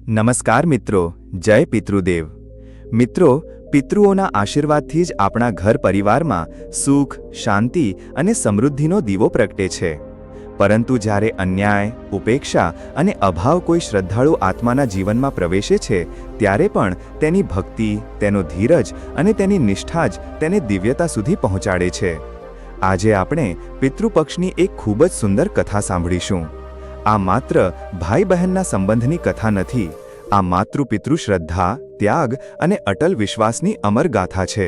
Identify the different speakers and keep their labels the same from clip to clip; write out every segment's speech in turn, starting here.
Speaker 1: નમસ્કાર મિત્રો, જય પિતૃદેવ। મિત્રો, પિતૃઓના આશીર્વાદથી જ આપણા ઘર પરિવારમાં સુખ, શાંતિ અને સમૃદ્ધિનો દીવો પ્રગટે છે। પરંતુ જ્યારે અન્યાય, ઉપેક્ષા અને અભાવ કોઈ શ્રદ્ધાળુ આત્માના જીવનમાં પ્રવેશે છે, ત્યારે પણ તેની ભક્તિ, તેનો ધીરજ અને તેની નિષ્ઠા જ તેને દિવ્યતા સુધી પહોંચાડે છે। આજે આપણે પિતૃપક્ષની એક ખૂબ જ સુંદર કથા સાંભળીશું। આ માત્ર ભાઈ બહેનના સંબંધની કથા નથી, આ માતૃપિતૃ શ્રદ્ધા, ત્યાગ અને અટલ વિશ્વાસની અમર ગાથા છે।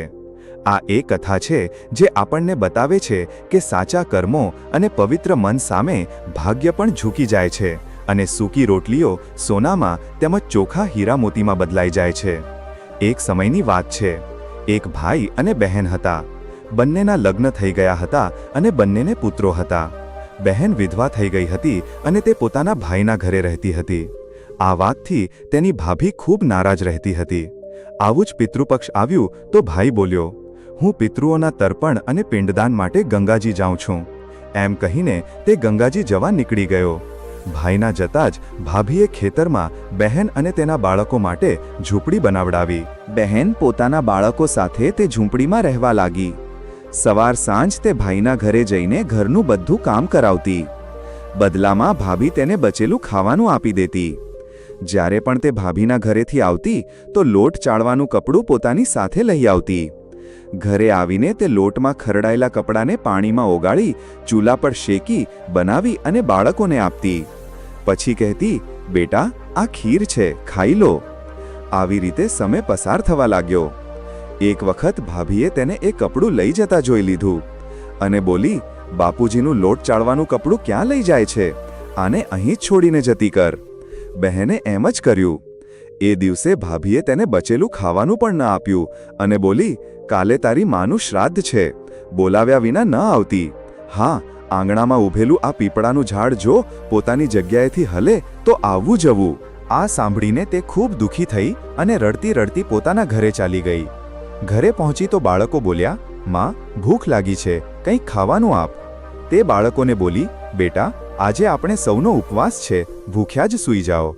Speaker 1: આ એ કથા છે જે આપણને બતાવે છે કે સાચા કર્મો અને પવિત્ર મન સામે ભાગ્ય પણ ઝૂકી જાય છે અને સૂકી રોટલીઓ સોનામાં તેમજ ચોખા હીરા મોતીમાં બદલાઈ જાય છે। એક સમયની વાત છે। એક ભાઈ અને બહેન હતા। બંનેના લગ્ન થઈ ગયા હતા અને બંનેને પુત્રો હતા। બહેન વિધવા થઈ ગઈ હતી અને તે પોતાના ભાઈના ઘરે રહેતી હતી। આ વાતથી તેની ભાભી ખૂબ નારાજ રહેતી હતી। આવું જ પિતૃપક્ષ આવ્યું તો ભાઈ બોલ્યો, હું પિતૃઓના તર્પણ અને પિંડદાન માટે ગંગાજી જાઉં છું। એમ કહીને તે ગંગાજી જવા નીકળી ગયો। ભાઈના જતાં જ ભાભીએ ખેતરમાં બહેન અને તેના બાળકો માટે ઝૂંપડી બનાવડાવી। બહેન પોતાના બાળકો સાથે તે ઝૂંપડીમાં રહેવા લાગી। સવાર સાંજ તે ભાઈના ઘરે જઈને ઘરનું બધું કામ કરાવતી। બદલામાં ભાભી તેને બચેલું ખાવાનું આપી દેતી। જ્યારે પણ તે ભાભીના ઘરેથી આવતી તો લોટ ચાળવાનું કપડું પોતાની સાથે લઈ આવતી। ઘરે આવીને તે લોટમાં ખરડાયેલા કપડાને પાણીમાં ઓગાળી ચૂલા પર શેકી બનાવી અને બાળકોને આપતી। પછી કહેતી, બેટા, આ ખીર છે, ખાઈ લો। આવી રીતે સમય પસાર થવા લાગ્યો। એક વખત ભાભીએ તેને એ કપડું લઈ જતા જોઈ લીધું અને બોલી, બાપુજીનું લોટ ચાળવાનું કપડું ક્યાં લઈ જાય છે? આને અહીં જ છોડીને જતી કર। બહેને એમ જ કર્યું। એ દિવસે ભાભીએ તેને બચેલું ખાવાનું પણ ન આપ્યું અને બોલી, કાલે તારી માનું શ્રાદ્ધ છે, બોલાવ્યા વિના ન આવતી। હા, આંગણામાં ઊભેલું આ પીપળાનું ઝાડ જો પોતાની જગ્યાએથી હલે તો આવવું જવું। આ સાંભળીને તે ખૂબ દુઃખી થઈ અને રડતી રડતી પોતાના ઘરે ચાલી ગઈ। ઘરે પહોંચી તો બાળકો બોલ્યા, માં, ભૂખ લાગી છે, કંઈક ખાવાનું આપ। તે બાળકોને બોલી, બેટા, આજે આપણે સૌનો ઉપવાસ છે, ભૂખ્યા જ સૂઈ જાઓ।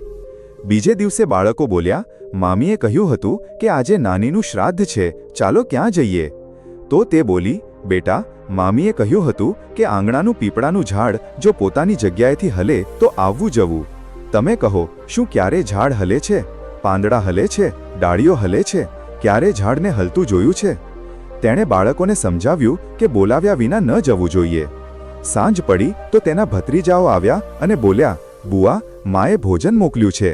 Speaker 1: બીજે દિવસે બાળકો બોલ્યા, મામીએ કહ્યું હતું કે આજે નાનીનું શ્રાદ્ધ છે, ચાલો ક્યાં જઈએ? તો તે બોલી, બેટા, મામીએ કહ્યું હતું કે આંગણાનું પીપળાનું ઝાડ જો પોતાની જગ્યાએથી હલે તો આવવું જવું। તમે કહો, શું ક્યારે ઝાડ હલે છે? પાંદડા હલે છે? ડાળીઓ હલે છે? ક્યારે ઝાડને હલતું જોયું છે? તેણે બાળકોને સમજાવ્યું કે બોલાવ્યા વિના ન જવું જોઈએ। સાંજ પડી તો તેના ભત્રીજાઓ આવ્યા અને બોલ્યા, બુઆ, માએ ભોજન મોકલ્યું છે।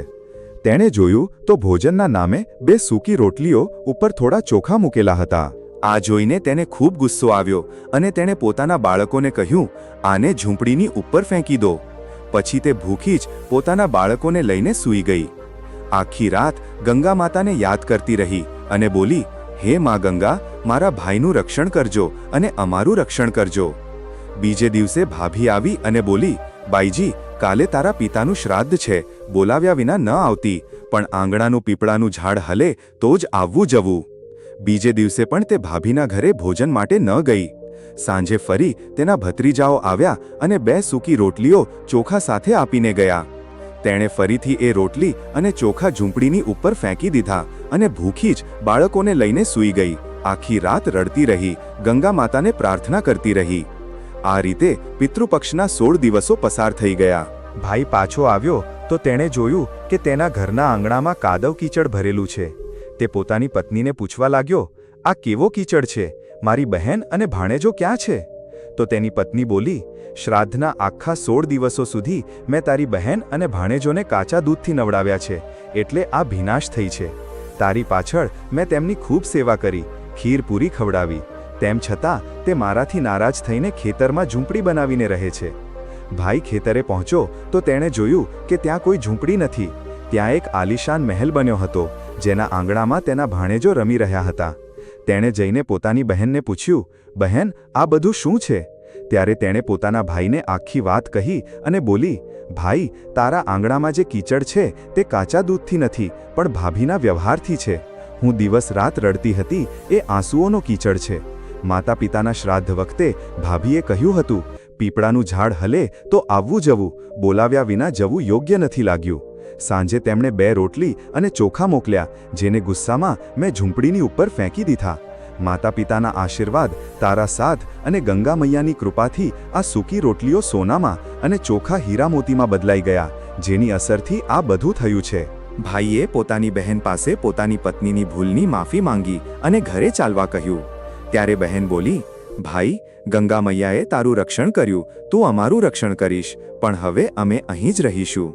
Speaker 1: તેણે જોયું તો ભોજનના નામે 2 સૂકી રોટલીઓ ઉપર થોડા ચોખા મૂકેલા હતા। આ જોઈને તેને ખૂબ ગુસ્સો આવ્યો અને તેણે પોતાના બાળકોને કહ્યું, આને ઝૂંપડીની ઉપર ફેંકી દો। પછી તે ભૂખી જ પોતાના બાળકોને લઈને સૂઈ ગઈ। આખી રાત ગંગા માતાને યાદ કરતી રહી અને બોલી, હે મા ગંગા, મારા ભાઈનું રક્ષણ કરજો અને અમારું રક્ષણ કરજો। બીજે દિવસે ભાભી આવી અને બોલી, બાઈજી, કાલે તારા પિતાનું શ્રાદ્ધ છે, બોલાવ્યા વિના ન આવતી, પણ આંગણાનું પીપળાનું ઝાડ હલે તો જ આવવું જવું। બીજે દિવસે પણ તે ભાભીના ઘરે ભોજન માટે ન ગઈ। સાંજે ફરી તેના ભત્રીજાઓ આવ્યા અને 2 સૂકી રોટલીઓ ચોખા સાથે આપીને ગયા। તેણે ફરીથી એ રોટલી અને ચોખા ઝૂંપડીની ઉપર ફેંકી દીધા અને ભૂખી જ બાળકોને લઈને સૂઈ ગઈ। આખી રાત રડતી રહી, ગંગા માતાને પ્રાર્થના કરતી રહી। આ રીતે પિતૃપક્ષના 16 દિવસો પસાર થઈ ગયા। ભાઈ પાછો આવ્યો તો તેણે જોયું કે તેના ઘરના આંગણામાં કાદવ કીચડ ભરેલું છે। તે પોતાની પત્નીને પૂછવા લાગ્યો, આ કેવો કીચડ છે? મારી બહેન અને ભાણેજો ક્યાં છે? તો તેની પત્ની બોલી, શ્રાદ્ધના આખા 16 દિવસો સુધી મેં તારી બહેન અને ભાણેજોને કાચા દૂધથી નવડાવ્યા છે, એટલે આ ભીનાશ થઈ છે। તારી પાછળ મેં તેમની ખૂબ સેવા કરી, ખીર પૂરી ખવડાવી, તેમ છતાં તે મારાથી નારાજ થઈને ખેતરમાં ઝૂંપડી બનાવીને રહે છે। ભાઈ ખેતરે પહોંચ્યો તો તેણે જોયું કે ત્યાં કોઈ ઝૂંપડી નથી, ત્યાં એક આલીશાન મહેલ બન્યો હતો, જેના આંગણામાં તેના ભાણેજો રમી રહ્યા હતા। તેણે જઈને પોતાની બહેનને પૂછ્યું, બહેન, આ બધું શું છે? ત્યારે તેણે પોતાના ભાઈને આખી વાત કહી અને બોલી, ભાઈ, તારા આંગણામાં જે કીચડ છે તે કાચા દૂધથી નથી, પણ ભાભીના વ્યવહારથી છે। હું દિવસ રાત રડતી હતી, એ આંસુઓનો કીચડ છે। માતા પિતાના શ્રાદ્ધ વખતે ભાભીએ કહ્યું હતું, પીપળાનું ઝાડ હલે તો આવવું જવું, બોલાવ્યા વિના જવું યોગ્ય નથી લાગ્યું।
Speaker 2: સાંજે તેમણે 2 રોટલી અને ચોખા મોકલ્યા, જેને ગુસ્સામાં મેં ઝૂંપડીની ઉપર ફેંકી દીધા. માતા પિતાના આશીર્વાદ, તારા સાથ અને ગંગા મૈયાની કૃપાથી આ સૂકી રોટલીઓ સોનામાં અને ચોખા હીરા મોતીમાં બદલાઈ ગયા, જેની અસરથી આ બધું થયું છે.
Speaker 1: ભાઈએ પોતાની બહેન પાસે પોતાની પત્નીની ભૂલની માફી માંગી અને ઘરે ચાલવા કહ્યું. ત્યારે બહેન બોલી, ભાઈ, ગંગા મૈયાએ તારું રક્ષણ કર્યું, તું અમારું રક્ષણ કરીશ, પણ હવે અમે અહીં જ રહીશું.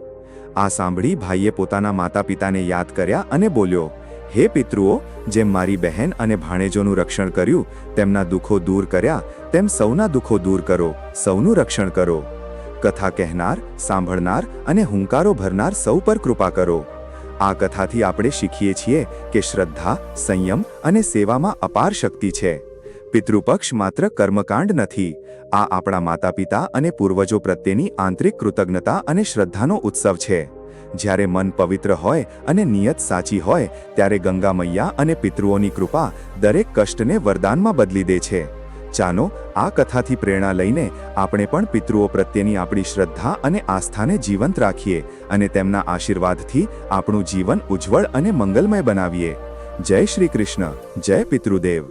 Speaker 1: આ સાંભળી ભાઈએ પોતાના માતા પિતાને યાદ કર્યા અને બોલ્યો, હે પિતૃઓ, જેમ મારી બહેન અને ભાણેજોનું રક્ષણ કર્યું, તેમના દુઃખો દૂર કર્યા, તેમ સૌના દુઃખો દૂર કરો, સૌનું રક્ષણ કરો. કથા કહેનાર, સાંભળનાર અને હુંકારો ભરનાર સૌ પર કૃપા કરો. આ કથાથી આપણે શીખીએ છીએ કે શ્રદ્ધા, સંયમ અને સેવામાં અપાર શક્તિ છે. પિતૃપક્ષ માત્ર કર્મકાંડ નથી, આ આપણા માતા પિતા અને પૂર્વજો પ્રત્યેની આંતરિક કૃતજ્ઞતા અને શ્રદ્ધાનો ઉત્સવ છે. જ્યારે મન પવિત્ર હોય અને નિયત સાચી હોય, ત્યારે ગંગા મૈયા અને પિતૃઓની કૃપા દરેક કષ્ટને વરદાનમાં બદલી દે છે. ચાલો આ કથાથી પ્રેરણા લઈને આપણે પણ પિતૃઓ પ્રત્યેની આપણી શ્રદ્ધા અને આસ્થાને જીવંત રાખીએ અને તેમના આશીર્વાદથી આપણું જીવન ઉજ્જવળ અને મંગલમય બનાવીએ. જય શ્રી કૃષ્ણ. જય પિતૃદેવ.